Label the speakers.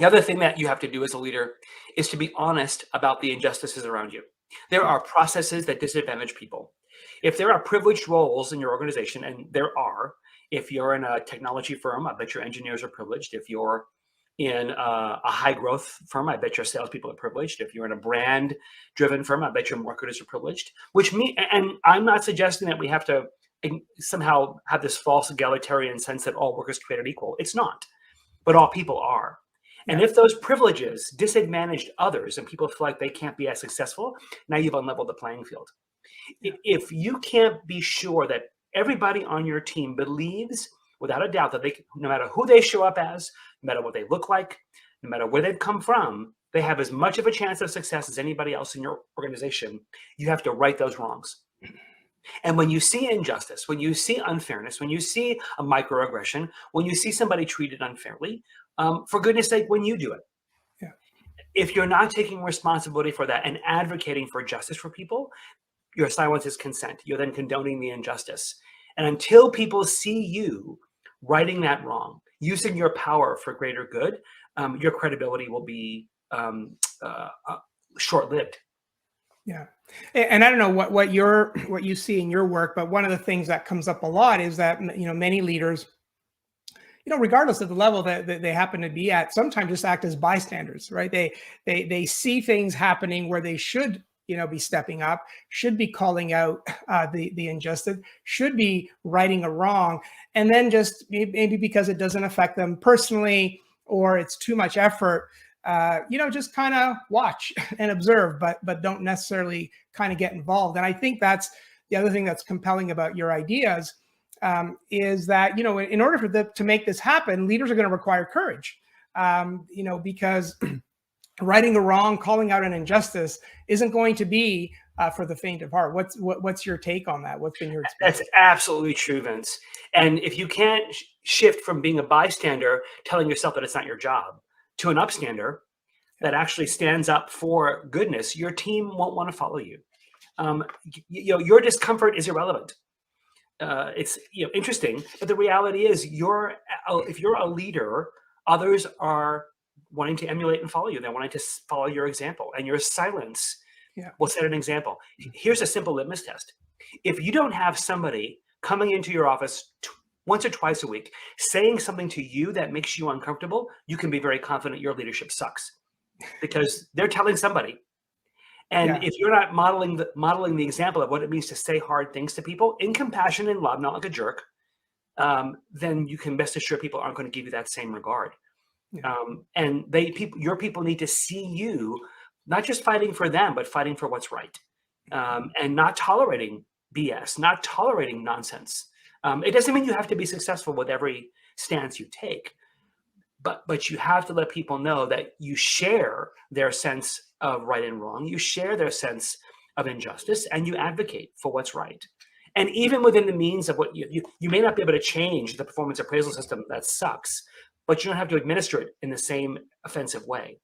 Speaker 1: The other thing that you have to do as a leader is to be honest about the injustices around you. There are processes that disadvantage people. If there are privileged roles in your organization, and there are, if you're in a technology firm, I bet your engineers are privileged. If you're in a high growth firm, I bet your salespeople are privileged. If you're in a brand driven firm, I bet your marketers are privileged, and I'm not suggesting that we have to somehow have this false egalitarian sense that all workers created equal. It's not, but all people are. And
Speaker 2: Yeah.
Speaker 1: if those privileges disadvantaged others and people feel like they can't be as successful, now you've unleveled the playing field.
Speaker 2: Yeah.
Speaker 1: If you can't be sure that everybody on your team believes without a doubt that no matter who they show up as, no matter what they look like, no matter where they've come from, they have as much of a chance of success as anybody else in your organization, you have to right those wrongs. And when you see injustice, when you see unfairness, when you see a microaggression, when you see somebody treated unfairly, for goodness sake, when you do it,
Speaker 2: Yeah.
Speaker 1: if you're not taking responsibility for that and advocating for justice for people, your silence is consent. You're then condoning the injustice. And until people see you righting that wrong, using your power for greater good, your credibility will be short-lived.
Speaker 2: Yeah. And I don't know what you see in your work, but one of the things that comes up a lot is that, many leaders, regardless of the level that they happen to be at, sometimes just act as bystanders, right? They see things happening where they should, be stepping up, should be calling out the injustice, should be righting a wrong, and then just maybe because it doesn't affect them personally or it's too much effort, just kind of watch and observe, but don't necessarily kind of get involved. And I think that's the other thing that's compelling about your ideas, is that, in order for to make this happen, leaders are going to require courage, because righting a wrong, calling out an injustice isn't going to be for the faint of heart. What's your take on that? What's been your experience?
Speaker 1: That's absolutely true, Vince. And if you can't shift from being a bystander, telling yourself that it's not your job, to an upstander that actually stands up for goodness, your team won't want to follow you. Your discomfort is irrelevant. It's interesting, but the reality is, if you're a leader, others are wanting to emulate and follow you. They're wanting to follow your example, and your silence will set an example. Here's a simple litmus test: if you don't have somebody coming into your office once or twice a week saying something to you that makes you uncomfortable, you can be very confident your leadership sucks, because they're telling somebody. And if you're not modeling the example of what it means to say hard things to people in compassion and love, not like a jerk, then you can best assure people aren't going to give you that same regard. And your people need to see you not just fighting for them, but fighting for what's right, and not tolerating BS, not tolerating nonsense. It doesn't mean you have to be successful with every stance you take, but you have to let people know that you share their sense of right and wrong, you share their sense of injustice, and you advocate for what's right. And even within the means of what you may not be able to change the performance appraisal system that sucks, but you don't have to administer it in the same offensive way.